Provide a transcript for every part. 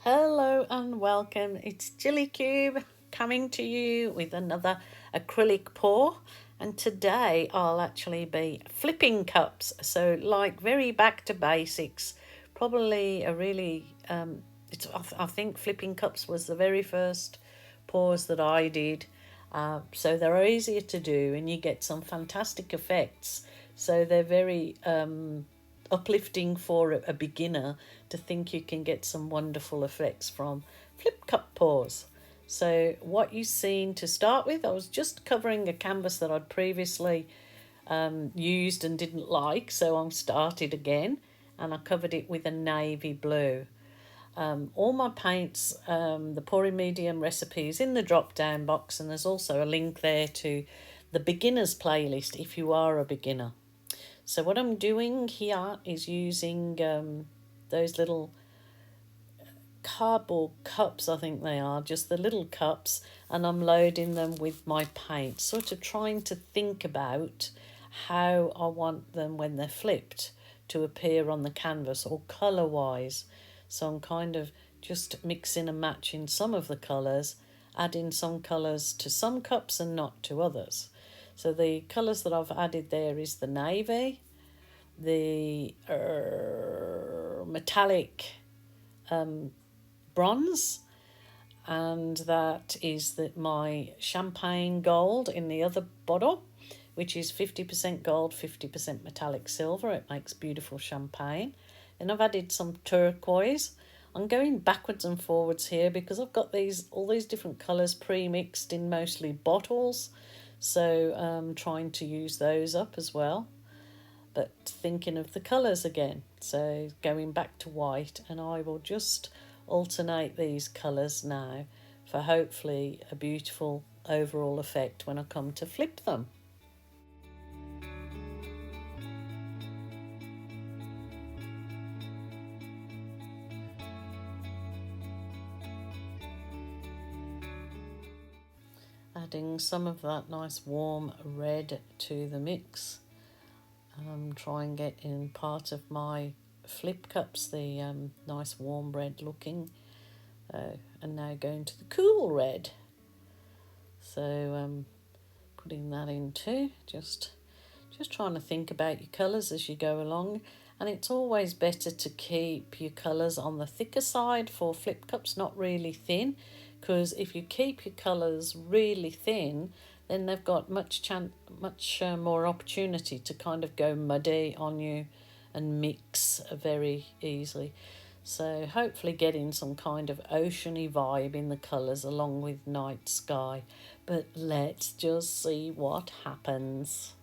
Hello and welcome. It's Jilly Cube coming to you with another acrylic pour. And today I'll actually be flipping cups. So, like, very back to basics. Probably a really, I think flipping cups was the very first pours that I did. So, they're easier to do and you get some fantastic effects. So, they're very uplifting for a beginner to think you can get some wonderful effects from flip cup pours. So what you've seen to start with, I was just covering a canvas that I'd previously used and didn't like, so I started again and I covered it with a navy blue. All my paints, the pouring medium recipes in the drop down box, and there's also a link there to the beginners playlist if you are a beginner. So what I'm doing here is using those little cardboard cups, I think they are, just the little cups, and I'm loading them with my paint, sort of trying to think about how I want them when they're flipped to appear on the canvas or colour wise. So I'm kind of just mixing and matching some of the colours, adding some colours to some cups and not to others. So the colours that I've added there is the navy, the metallic bronze, and that is my champagne gold in the other bottle, which is 50% gold, 50% metallic silver. It makes beautiful champagne. And I've added some turquoise. I'm going backwards and forwards here because I've got all these different colours pre-mixed in mostly bottles, so trying to use those up as well, but thinking of the colours again. So going back to white, and I will just alternate these colours now for hopefully a beautiful overall effect when I come to flip them. Adding some of that nice warm red to the mix. Try and get in part of my flip cups the nice warm red looking, and now going to the cool red. So putting that in too, just trying to think about your colours as you go along. And it's always better to keep your colours on the thicker side for flip cups, not really thin, because if you keep your colours really thin, then they've got much more opportunity to kind of go muddy on you and mix very easily. So hopefully getting some kind of oceany vibe in the colours along with night sky. But let's just see what happens.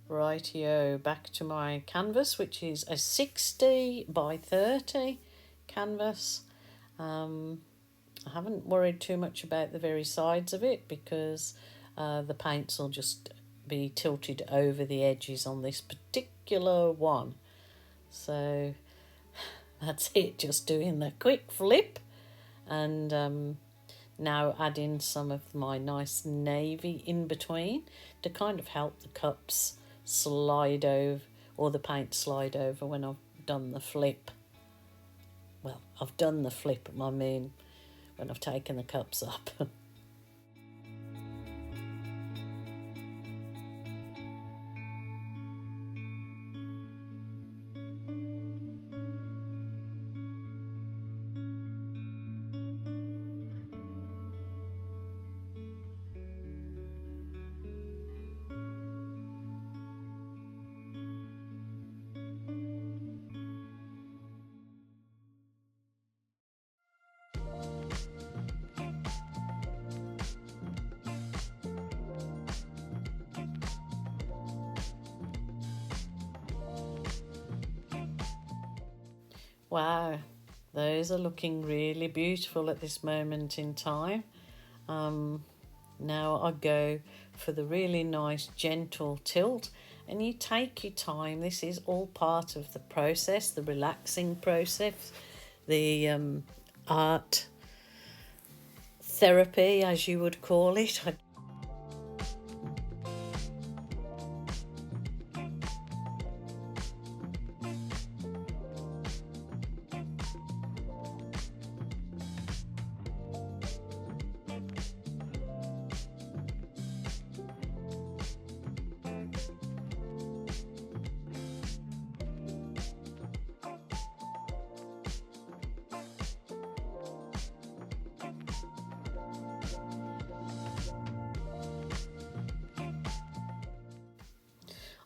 Rightio, back to my canvas, which is a 60 by 30 canvas. I haven't worried too much about the very sides of it because the paints will just be tilted over the edges on this particular one. So that's it, just doing the quick flip, and now adding some of my nice navy in between to kind of help the cups slide over, or the paint slide over when I've done the flip. Well, I've done the flip, I mean, when I've taken the cups up. Wow, those are looking really beautiful at this moment in time. Now I go for the really nice gentle tilt, and you take your time. This is all part of the process, the relaxing process, the art therapy, as you would call it.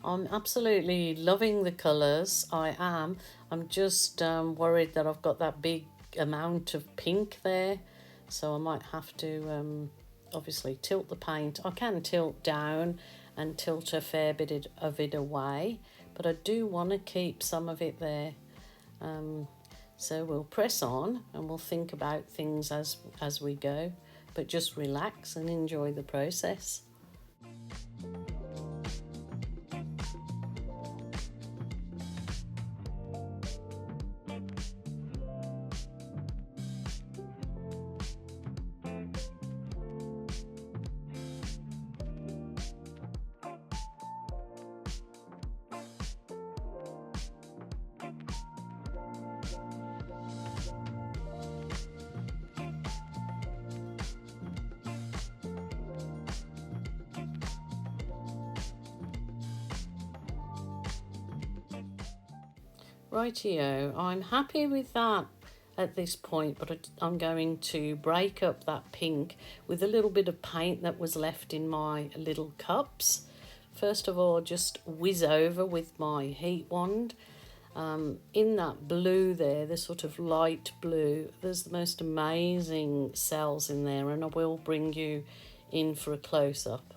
I'm absolutely loving the colours. I am. I'm just worried that I've got that big amount of pink there, so I might have to obviously tilt the paint. I can tilt down and tilt a fair bit of it away, but I do want to keep some of it there. So we'll press on and we'll think about things as we go, but just relax and enjoy the process. Rightio, I'm happy with that at this point, but I'm going to break up that pink with a little bit of paint that was left in my little cups. First of all, just whiz over with my heat wand. In that blue there, the sort of light blue, there's the most amazing cells in there, and I will bring you in for a close-up.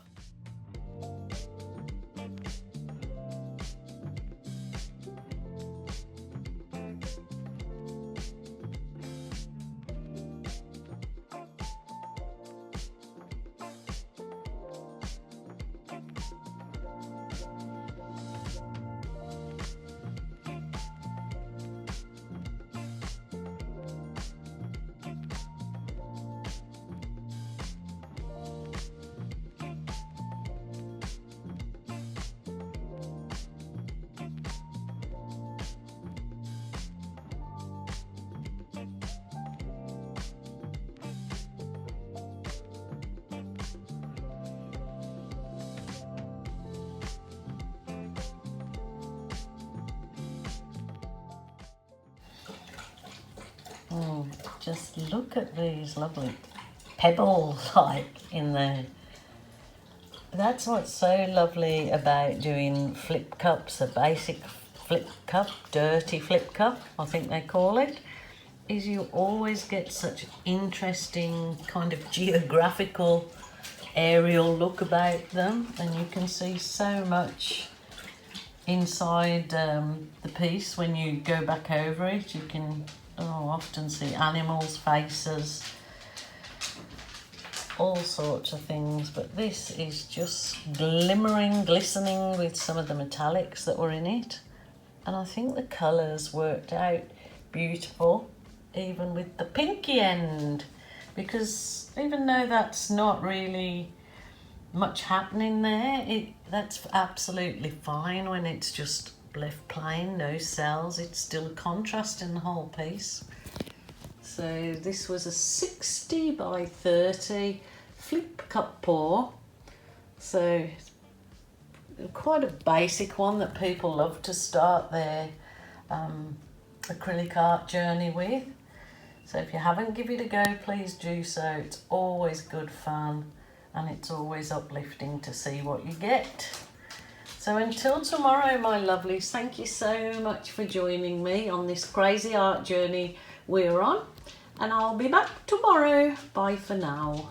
Oh, just look at these lovely pebbles like in there. That's what's so lovely about doing flip cups, a basic flip cup, dirty flip cup, I think they call it, is you always get such interesting kind of geographical aerial look about them, and you can see so much inside the piece. When you go back over it, you can often see animals' faces, all sorts of things, but this is just glimmering, glistening with some of the metallics that were in it. And I think the colours worked out beautiful, even with the pinky end, because even though that's not really much happening there, that's absolutely fine when it's just left plain, no cells. It's still a contrast in the whole piece. So this was a 60 by 30 flip cup pour. So quite a basic one that people love to start their acrylic art journey with. So if you haven't given it a go, please do so. It's always good fun and it's always uplifting to see what you get. So until tomorrow, my lovelies, thank you so much for joining me on this crazy art journey we're on. And I'll be back tomorrow. Bye for now.